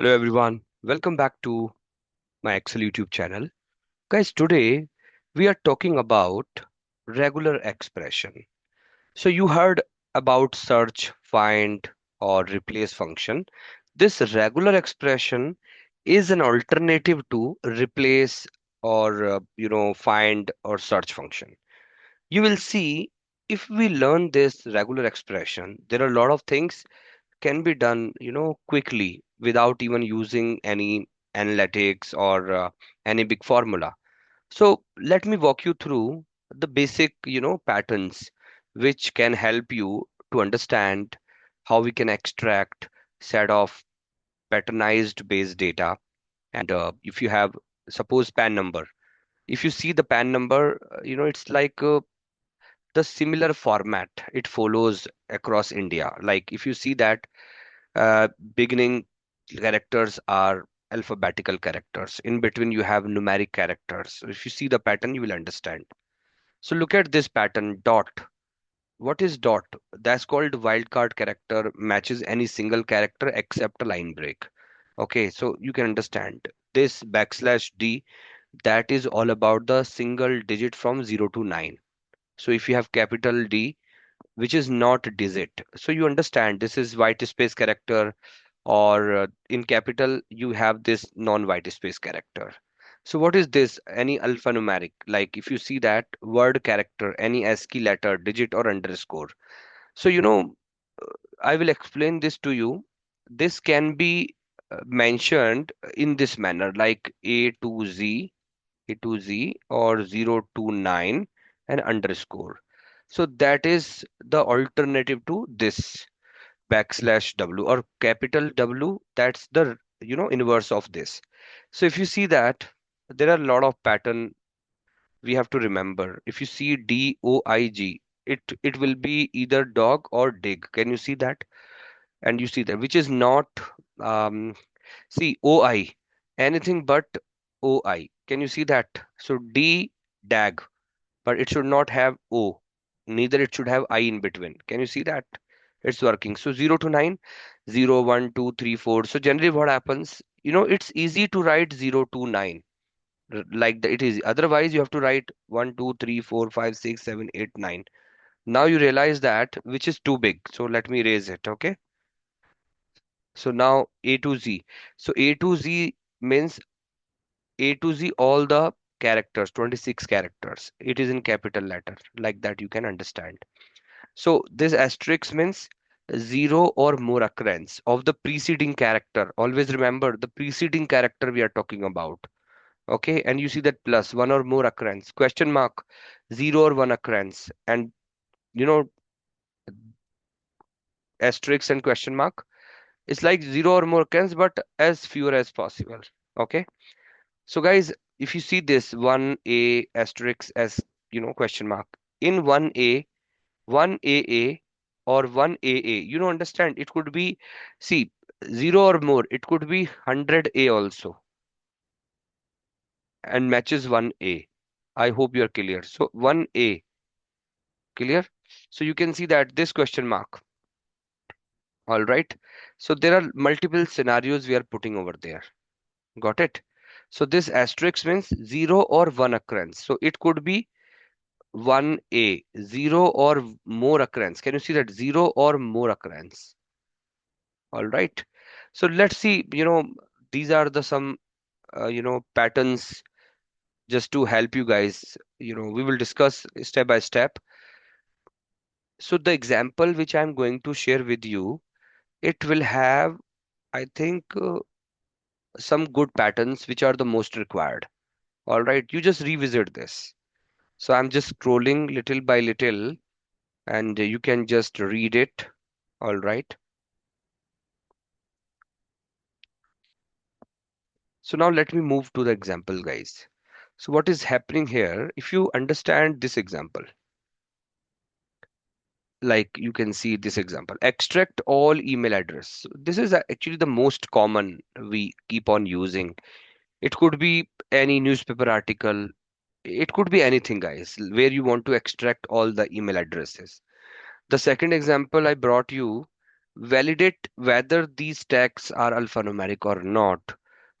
Hello everyone, welcome back to my Excel YouTube channel. Guys, today we are talking about regular expression. So you heard about search, find or replace function. This regular expression is an alternative to replace or find or search function. You will see if we learn this regular expression, there are a lot of things can be done, quickly without even using any analytics or any big formula. So let me walk you through the basic, patterns which can help you to understand how we can extract set of patternized base data. And if you have, suppose PAN number, if you see the PAN number, it's like the similar format it follows across India. Like if you see that uh, beginning characters are alphabetical characters. In between, you have numeric characters. So if you see the pattern, you will understand. So look at this pattern, dot. What is dot? That's called wildcard character, matches any single character except a line break. Okay, so you can understand. This backslash D, that is all about the single digit from 0 to 9. So if you have capital D, which is not a digit, so you understand this is white space character, or in capital you have this non-white space character. So what is this? Any alphanumeric, like if you see that word character, any ASCII letter, digit or underscore. So I will explain this to you. This can be mentioned in this manner, like A to Z or 0 to 9 and underscore. So that is the alternative to this backslash W or capital W. That's the inverse of this. So if you see that there are a lot of pattern we have to remember. If you see DOIG, it will be either dog or dig. Can you see that? And you see that which is not um see OI, anything but OI. Can you see that? So D dag, but it should not have O. Neither it should have I in between. Can you see that? It's working. So 0 to 9, 0, 1, 2, 3, 4. So generally what happens, it's easy to write 0 to 9. Like it is. Otherwise, you have to write 1, 2, 3, 4, 5, 6, 7, 8, 9. Now you realize that which is too big. So let me erase it. Okay. So now A to Z. So A to Z means A to Z, all the characters, 26 characters. It is in capital letter. Like that, you can understand. So this asterisk means zero or more occurrence of the preceding character. Always remember the preceding character we are talking about. Okay, and you see that plus one or more occurrence. Question mark, zero or one occurrence, and you know asterisk and question mark. It's like zero or more occurrence, but as fewer as possible. Okay, so guys, if you see this one a asterisk as question mark in one AA or one AA. Understand? It could be, see, zero or more. It could be 100A also and matches 1A. I hope you're clear. So 1A, clear? So you can see that this question mark. All right. So there are multiple scenarios we are putting over there. Got it? So this asterisk means zero or one occurrence. So it could be 1A, zero or more occurrence. Can you see that? Zero or more occurrence. All right. So let's see, these are the some, patterns just to help you guys. We will discuss step by step. So the example which I'm going to share with you, it will have, I think, some good patterns which are the most required. All right. You just revisit this. So I'm just scrolling little by little and you can just read it. All right. So now let me move to the example, guys. So what is happening here? If you understand this example, like you can see this example, extract all email address. This is actually the most common we keep on using. It could be any newspaper article. It could be anything, guys, where you want to extract all the email addresses. The second example I brought you, validate whether these tags are alphanumeric or not.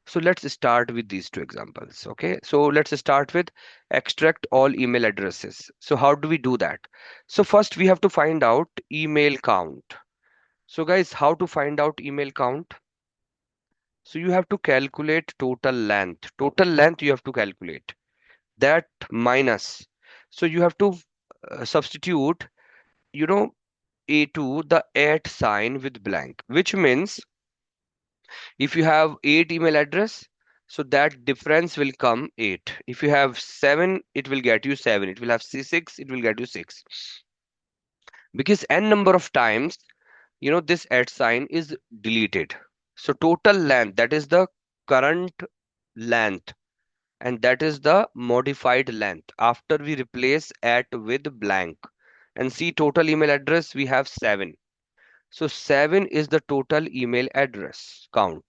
So let's start with these two examples. Okay, so let's start with extract all email addresses. So how do we do that? So first we have to find out email count. So guys, how to find out email count? So you have to calculate total length. Total length you have to calculate. That minus. So you have to substitute, you know, A2, the at sign with blank, which means if you have 8 email address, so that difference will come 8. If you have 7, it will get you 7. It will have 6, it will get you 6. Because n number of times, this at sign is deleted. So total length, that is the current length, and that is the modified length after we replace at with blank. And see, total email address, we have 7. So 7 is the total email address count.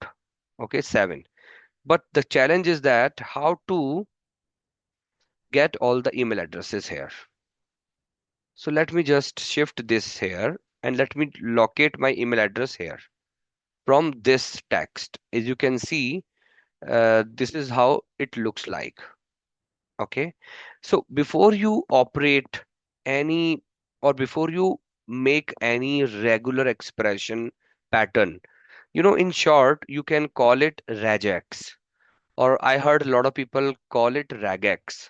Okay, 7. But the challenge is that how to get all the email addresses here. So let me just shift this here and let me locate my email address here from this text. As you can see, this is how it looks like. Okay. So before you operate any or before you make any regular expression pattern, in short, you can call it regex, or I heard a lot of people call it regex.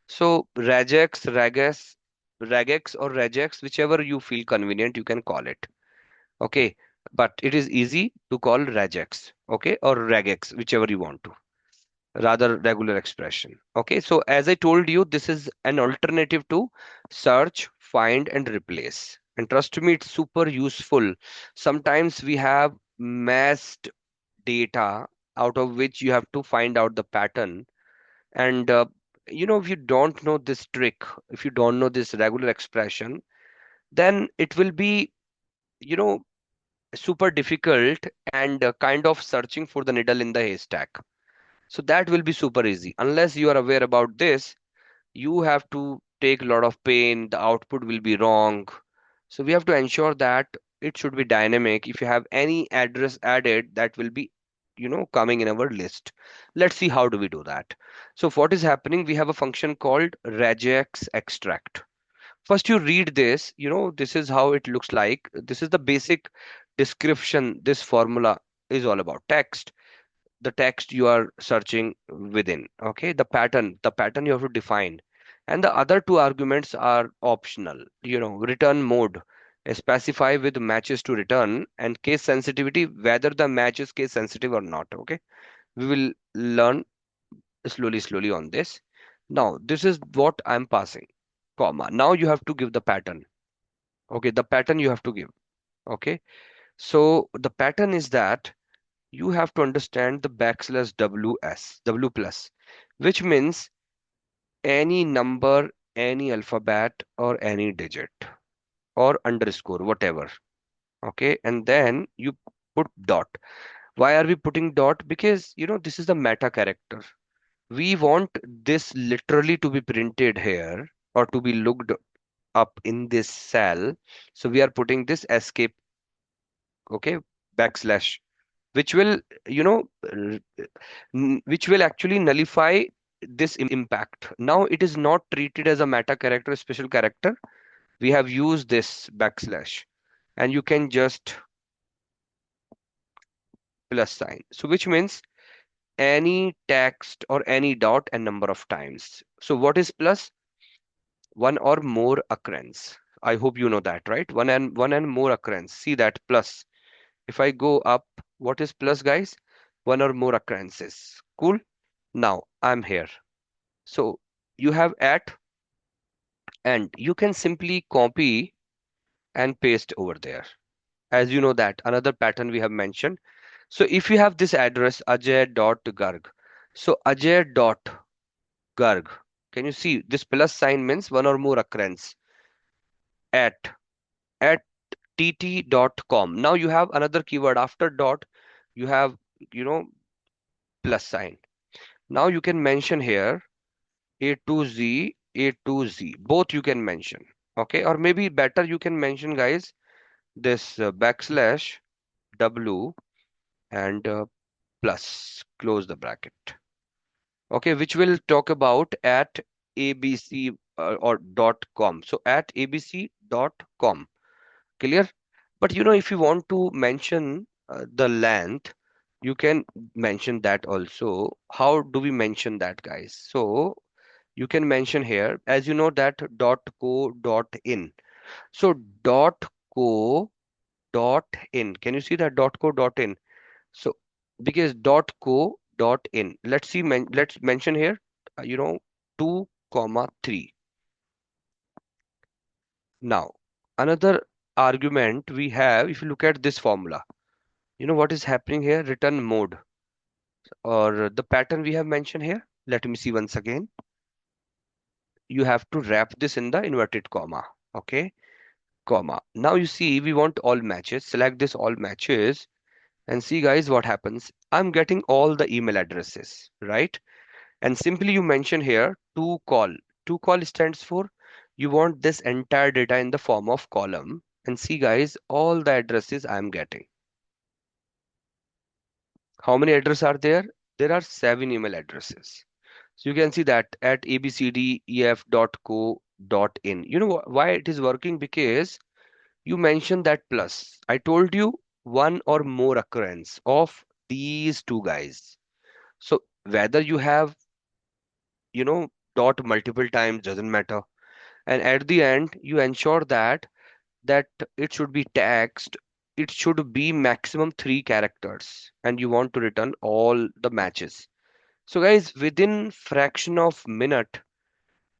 So regex or regex, whichever you feel convenient, you can call it. Okay. But it is easy to call regex, okay, or regex, whichever you want to, rather regular expression. Okay. So as I told you, this is an alternative to search, find, and replace. And trust me, it's super useful. Sometimes we have massed data out of which you have to find out the pattern. And if you don't know this trick, if you don't know this regular expression, then it will be, you know, super difficult and kind of searching for the needle in the haystack. So that will be super easy. Unless you are aware about this, you have to take a lot of pain, the output will be wrong. So we have to ensure that it should be dynamic. If you have any address added, that will be, coming in our list. Let's see how do we do that. So what is happening? We have a function called regex extract. First you read this, this is how it looks like. This is the basic description. This formula is all about text, the text you are searching within. Okay, the pattern you have to define, and the other two arguments are optional. Return mode, specify with matches to return, and case sensitivity, whether the match is case sensitive or not. Okay, we will learn slowly on this. Now this is what I'm passing, comma. Now you have to give the pattern. Okay, the pattern you have to give. Okay, so the pattern is that you have to understand the backslash w plus, which means any number, any alphabet, or any digit, or underscore, whatever. Okay, and then you put dot. Why are we putting dot? Because this is the meta character. We want this literally to be printed here or to be looked up in this cell. So we are putting this escape, okay, backslash, which will, which will actually nullify this impact. Now it is not treated as a meta character, special character. We have used this backslash, and you can just plus sign. So which means any text or any dot and number of times. So what is plus? One or more occurrence. I hope you know that, right? One and more occurrence. See that plus. If I go up, what is plus, guys? One or more occurrences. Cool. Now I'm here. So you have at, and you can simply copy and paste over there. As you know that another pattern we have mentioned. So if you have this address ajay.garg, so ajay.garg, can you see this plus sign means one or more occurrence at at tt.com. Now you have another keyword after dot, you have, you know, plus sign. Now you can mention here A to Z, both you can mention. Okay, or maybe better you can mention, guys, this backslash w and plus close the bracket. Okay, which will talk about at abc or .com. So at abc.com. Clear? But if you want to mention the length, you can mention that also. How do we mention that, guys? So you can mention here, as you know, that .co.in. So .co.in. Can you see that .co.in? So because .co.in. Let's see. Let's mention here. 2 comma 3. Now another argument we have. If you look at this formula, what is happening here? Return mode or the pattern we have mentioned here. Let me see once again. You have to wrap this in the inverted comma. Okay, comma. Now you see we want all matches. Select this all matches and see, guys, what happens. I'm getting all the email addresses, right? And simply you mention here to call. To call stands for you want this entire data in the form of column. And see, guys, all the addresses I'm getting. How many addresses are there? There are 7 email addresses. So you can see that at abcdef.co.in. You know why it is working? Because you mentioned that plus. I told you one or more occurrence of these two guys. So whether you have, dot multiple times doesn't matter. And at the end, you ensure that it should be text. It should be maximum 3 characters, and you want to return all the matches. So guys, within fraction of minute,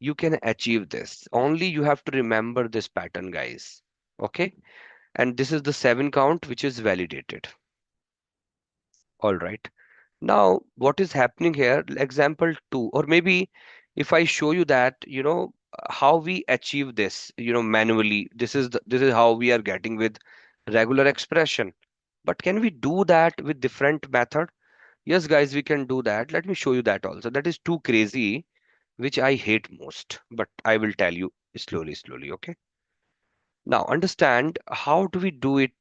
you can achieve this. Only you have to remember this pattern, guys. Okay. And this is the 7 count, which is validated. All right. Now, what is happening here? Example 2, or maybe if I show you that, how we achieve this, manually, this is how we are getting with regular expression. But can we do that with different method? Yes, guys, we can do that. Let me show you that also. That is too crazy, which I hate most, but I will tell you slowly, slowly, okay? Now, understand how do we do it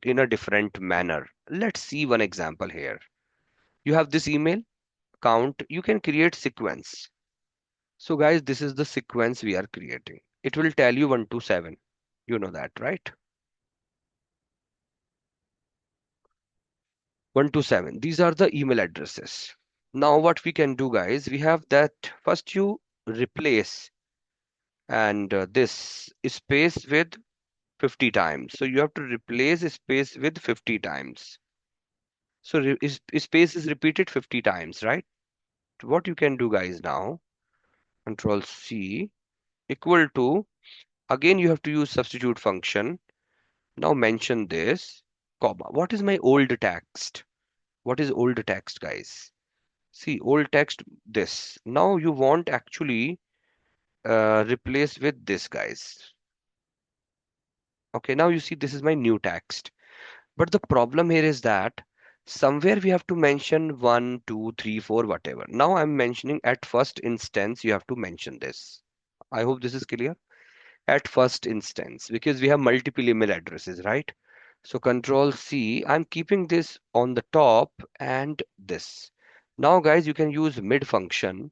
in a different manner. Let's see one example here. You have this email count, you can create sequence. So, guys, this is the sequence we are creating. It will tell you 1 to 7. You know that, right? 1 to 7. These are the email addresses. Now, what we can do, guys, we have that first you replace and this space with 50 times. So you have to replace space with 50 times. So space is repeated 50 times, right? What you can do, guys, now, Control C equal to, again, you have to use substitute function. Now mention this, comma. What is my old text? What is old text, guys? See, old text, this. Now you want actually replace with this, guys. Okay, now you see this is my new text. But the problem here is that somewhere we have to mention 1, 2, 3, 4, whatever. Now I'm mentioning at first instance, you have to mention this. I hope this is clear. At first instance, because we have multiple email addresses, right? So Control C, I'm keeping this on the top and this. Now, guys, you can use mid function.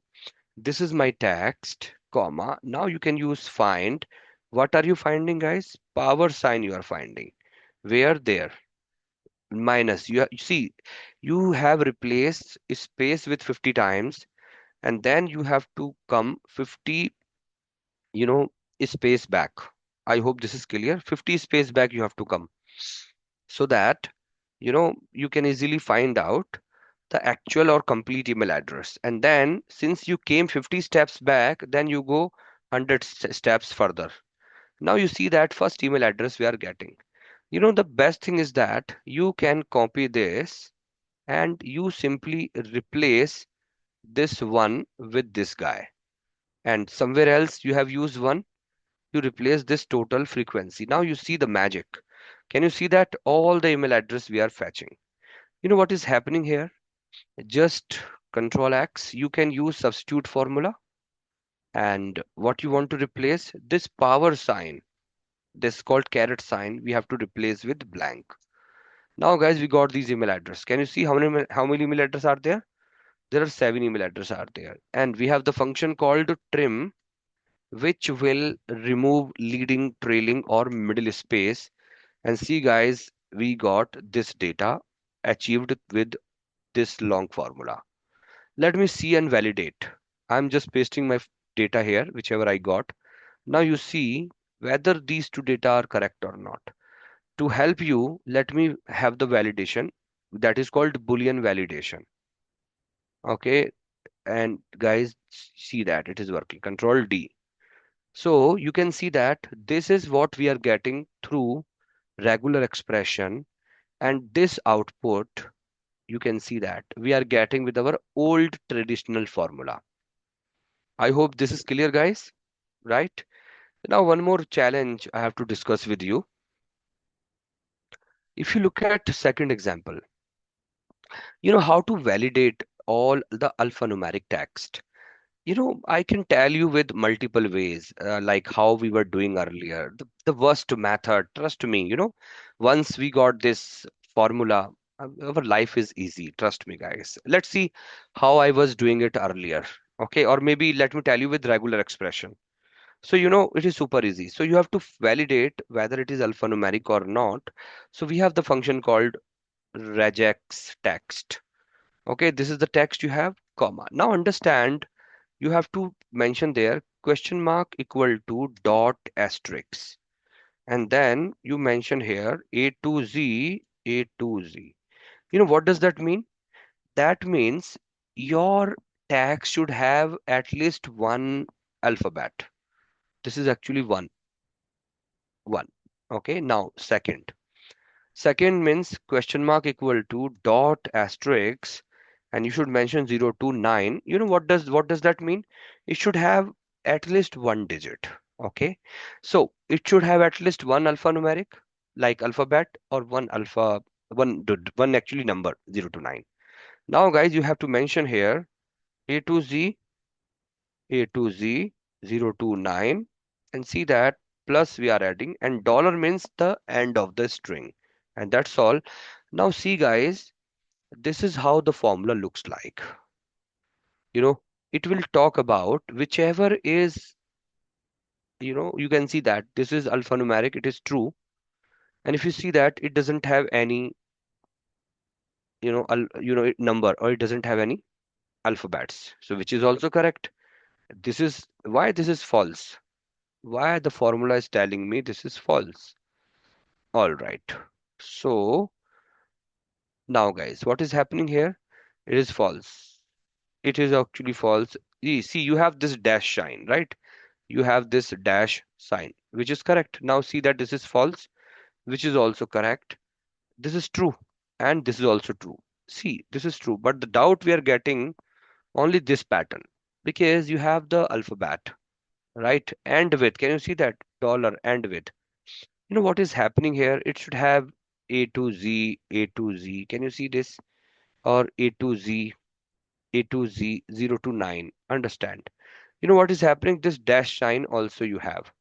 This is my text, comma. Now you can use find. What are you finding, guys? Power sign you are finding. Where? There. Minus. You see, you have replaced space with 50 times, and then you have to come 50, you know, space back. I hope this is clear. 50 space back you have to come so that, you can easily find out the actual or complete email address. And then since you came 50 steps back, then you go 100 steps further. Now you see that first email address we are getting. The best thing is that you can copy this and you simply replace this one with this guy. And somewhere else you have used one, you replace this total frequency. Now you see the magic. Can you see that all the email address we are fetching? You know what is happening here? Just Control X, you can use substitute formula. And what you want to replace? This power sign. this called caret sign, we have to replace with blank. Now, guys, we got these email address. Can you see how many email address are there? There are 7 email address are there, and we have the function called trim, which will remove leading, trailing, or middle space. And see, guys, we got this data achieved with this long formula. Let me see and validate. I'm just pasting my data here, whichever I got. Now you see whether these two data are correct or not. To help you, let me have the validation that is called Boolean validation. Okay, and guys, see that it is working. Control D. So you can see that this is what we are getting through regular expression, and this output you can see that we are getting with our old traditional formula. I hope this is clear, guys, right? Now, one more challenge I have to discuss with you. If you look at second example, how to validate all the alphanumeric text. I can tell you with multiple ways, like how we were doing earlier. The worst method, trust me, once we got this formula, our life is easy. Trust me, guys. Let's see how I was doing it earlier. Okay, or maybe let me tell you with regular expression. So, it is super easy. So, you have to validate whether it is alphanumeric or not. So, we have the function called regex text. Okay, this is the text you have, comma. Now, understand you have to mention there question mark equal to dot asterisk, and then you mention here A to Z. What does that mean? That means your tag should have at least one alphabet. This is actually one. Okay, now second means question mark equal to dot asterisk, and you should mention 0 to 9. What does that mean? It should have at least one digit. Okay, so it should have at least one alphanumeric, like alphabet, or one actually number 0 to 9. Now, guys, you have to mention here a to z a to z 0 to 9, and see that plus we are adding, and dollar means the end of the string, and that's all. Now see, guys, this is how the formula looks like. you know it will talk about whichever is, you can see that this is alphanumeric, it is true. And if you see that it doesn't have any, number, or it doesn't have any alphabets, so which is also correct. This is why this is false. Why the formula is telling me this is false. All right. So now, guys, what is happening here? It is false. It is actually false. See, you have this dash sign, right? You have this dash sign, which is correct. Now see that this is false, which is also correct. This is true, and this is also true. See, this is true, but the doubt we are getting only this pattern, because you have the alphabet, right? And with, can you see that dollar and with? What is happening here? It should have A to Z. Can you see this? Or A to Z 0 to 9. Understand? What is happening? This dash sign also you have.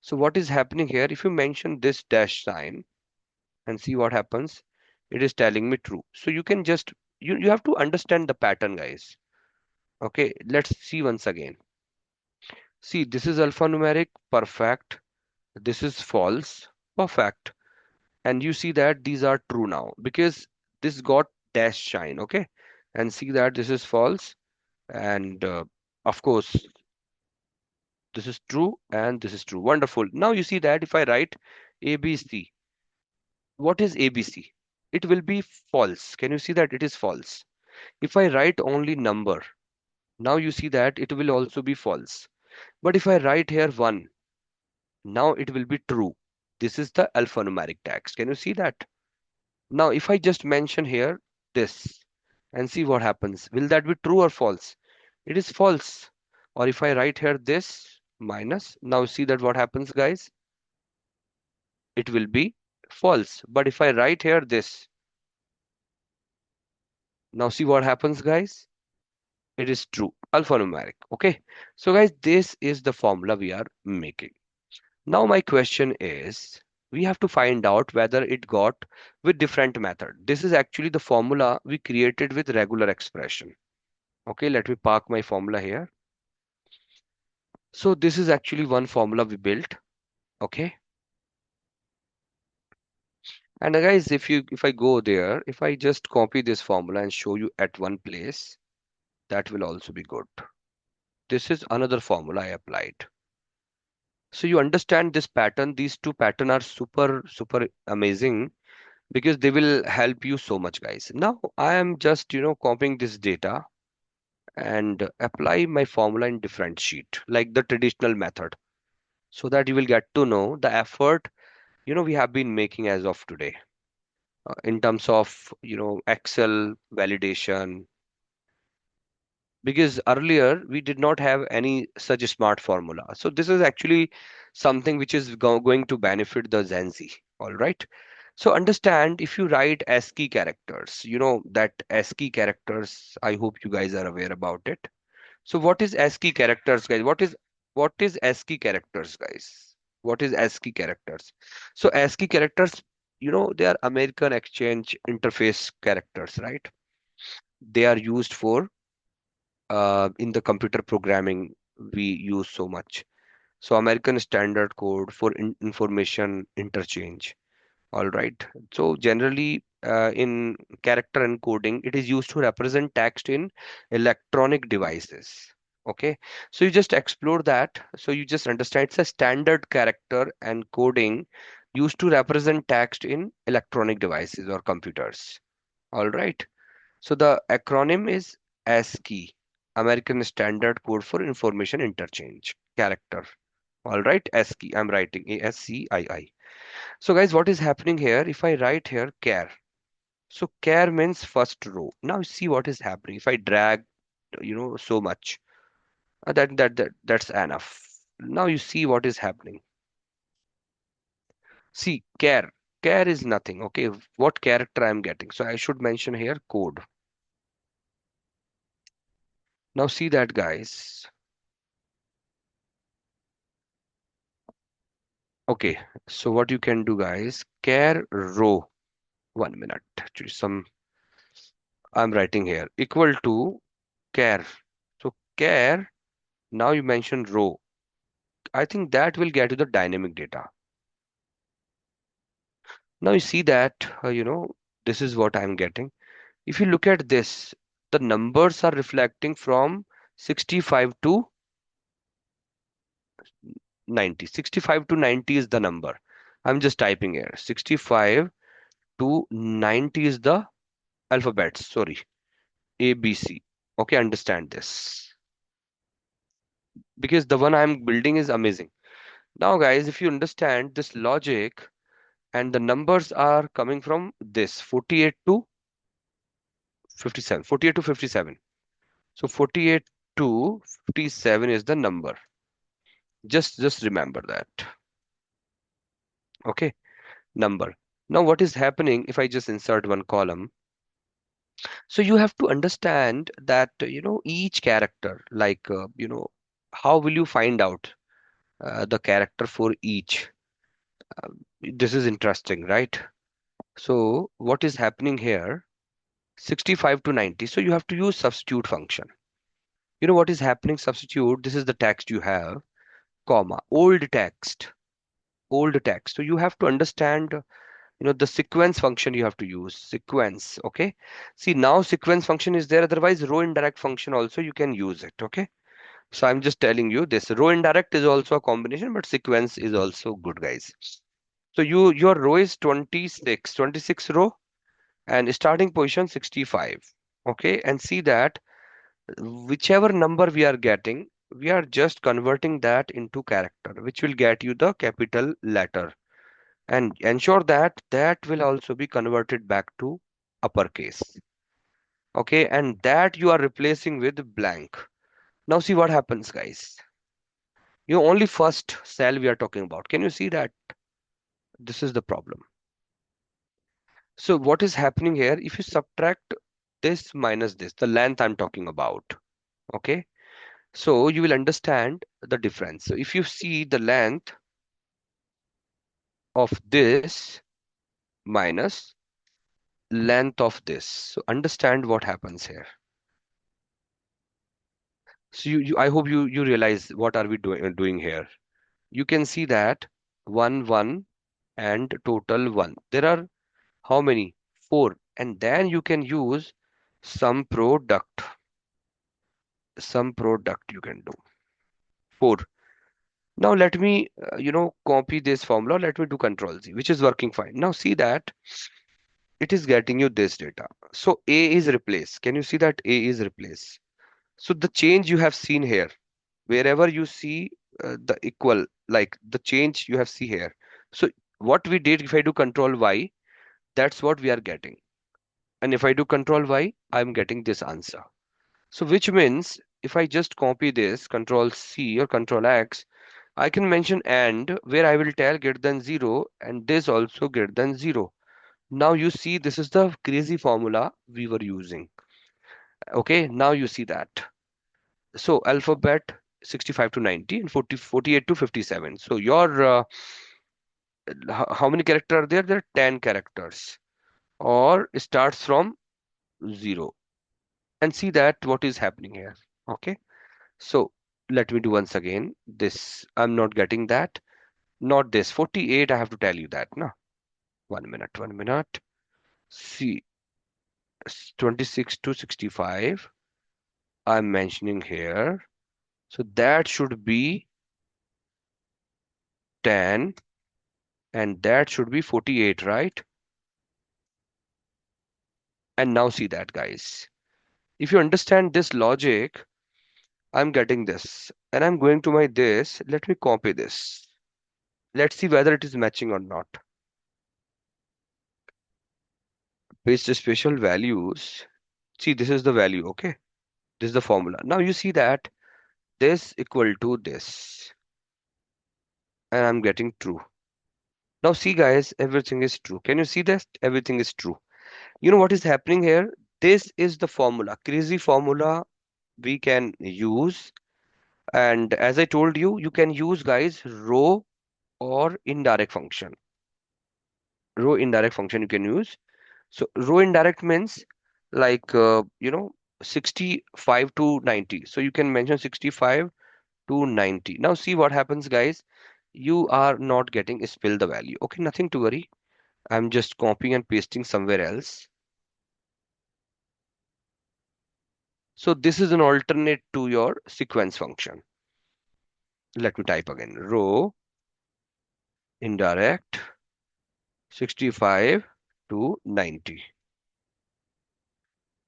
So what is happening here? If you mention this dash sign and see what happens, it is telling me true. So you can just, you have to understand the pattern, guys. Okay, let's see once again. See, this is alphanumeric, perfect. This is false, perfect. And you see that these are true now because this got dash sign. Okay, and see that this is false, and of course this is true and this is true. Wonderful. Now you see that if I write ABC, what is ABC? It will be false. Can you see that it is false? If I write only number, now you see that it will also be false. But if I write here 1, now it will be true. This is the alphanumeric text. Can you see that? Now, if I just mention here this and see what happens, will that be true or false? It is false. Or if I write here this minus, now see that what happens, guys? It will be false. But if I write here this, now see what happens, guys? It is true, alphanumeric. Okay. So, guys, this is the formula we are making. Now my question is, we have to find out whether it got with different method. This is actually the formula we created with regular expression. Okay, let me park my formula here. So this is actually one formula we built. Okay. And guys, if I go there, if I just copy this formula and show you at one place, that will also be good. This is another formula I applied. So you understand this pattern. These two pattern are super amazing because they will help you so much, guys. Now I am just, copying this data and apply my formula in different sheet, like the traditional method, so that you will get to know the effort, we have been making as of today, in terms of, Excel validation, because earlier we did not have any such smart formula. So this is actually something which is going to benefit the Gen Z. All right. So understand, if you write ASCII characters, that ASCII characters, I hope you guys are aware about it. So what is ASCII characters, guys? What is ASCII characters, guys? What is ASCII characters? So ASCII characters, they are American Exchange Interface characters, right? They are used for, in the computer programming we use so much. So American Standard Code for information interchange. All right. So generally, in character encoding, it is used to represent text in electronic devices. Okay. So you just explore that. So you just understand it's a standard character encoding used to represent text in electronic devices or computers. All right. So the acronym is ASCII, American Standard Code for Information Interchange Character. All right, ASCII. I'm writing ASCII. So guys, what is happening here? If I write here char, so char means first row. Now see what is happening. If I drag, so much, that's enough. Now you see what is happening. See, char is nothing. Okay, what character I'm getting? So I should mention here code. Now see that, guys. Okay, so what you can do, guys, char row. 1 minute. Actually, I'm writing here equal to char. So char. Now you mentioned row. I think that will get you the dynamic data. Now you see that, this is what I'm getting. If you look at this, the numbers are reflecting from 65 to 90. 65 to 90 is the number. I'm just typing here. 65 to 90 is the alphabets. Sorry, A, B, C. Okay, understand this. Because the one I'm building is amazing. Now, guys, if you understand this logic, and the numbers are coming from this 48 to 57, 48 to 57. So 48 to 57 is the number. Just remember that. Okay, number. Now what is happening if I just insert one column? So you have to understand that, each character, like, how will you find out the character for each? Uh, this is interesting, right? So what is happening here? 65 to 90. So you have to use substitute function. You know what is happening? Substitute. This is the text you have, comma, old text. So you have to understand, the sequence function you have to use. Sequence. Okay. See, now sequence function is there. Otherwise, row indirect function also you can use it. Okay. So I'm just telling you this. Row indirect is also a combination, but sequence is also good, guys. So your row is 26 row, and starting position 65. Okay. And see that whichever number we are getting, we are just converting that into character, which will get you the capital letter, and ensure that that will also be converted back to uppercase. Okay, and that you are replacing with blank. Now see what happens, guys. Only first cell we are talking about. Can you see that? This is the problem. So what is happening here? If you subtract this minus this, the length I'm talking about. Okay, so you will understand the difference. So if you see the length, of this minus length of this. So understand what happens here. So I hope you realize what are we doing here. You can see that 1, 1 and total 1. There are how many? 4. And then you can use some product. Some product you can do. 4. Now let me, copy this formula. Let me do Control Z, which is working fine. Now see that it is getting you this data. So A is replaced. Can you see that A is replaced? So the change you have seen here, wherever you see the equal, like the change you have see here. So what we did, if I do Control Y, that's what we are getting. And if I do Control Y, I'm getting this answer. So which means if I just copy this, Control C or Control X, I can mention AND where I will tell greater than 0 and this also greater than 0. Now you see this is the crazy formula we were using. Okay, now you see that. So alphabet 65 to 90 and 48 to 57. So your how many characters are there? There are 10 characters. Or it starts from 0. And see that what is happening here. Okay. So let me do once again. This I'm not getting that. Not this. 48, I have to tell you that. No. 1 minute, 1 minute. See, 26 to 65. I'm mentioning here. So that should be 10 and that should be 48, right? And now see that, guys. If you understand this logic, I'm getting this and I'm going to my this. Let me copy this. Let's see whether it is matching or not. Paste the special values. See, this is the value, okay? This is the formula. Now you see that this equal to this and I'm getting true. Now see guys, everything is true. Can you see that? Everything is true. You know what is happening here? This is the formula, crazy formula we can use. And as I told you, you can use guys row or indirect function. Row indirect function you can use. So row indirect means like 65 to 90. So you can mention 65 to 90. Now see what happens, guys. You are not getting spill the value. Okay, nothing to worry. I'm just copying and pasting somewhere else. So this is an alternate to your sequence function. Let me type again. Row indirect 65 to 90.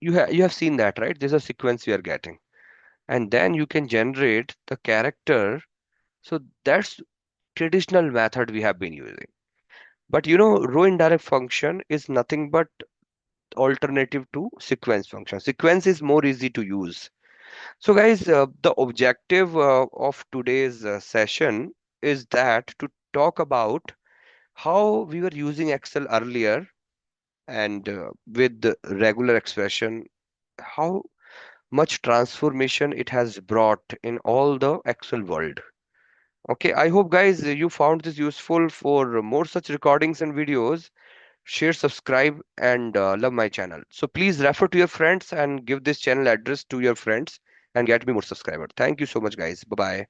You have seen that, right? This is a sequence we are getting. And then you can generate the character. So that's traditional method we have been using. But row indirect function is nothing but alternative to sequence function. Sequence is more easy to use. So guys, the objective of today's session is that to talk about how we were using Excel earlier and with the regular expression, how much transformation it has brought in all the Excel world. Okay, I hope guys you found this useful. For more such recordings and videos, share, subscribe, and love my channel. So please refer to your friends and give this channel address to your friends and get me more subscribers. Thank you so much, guys. Bye bye.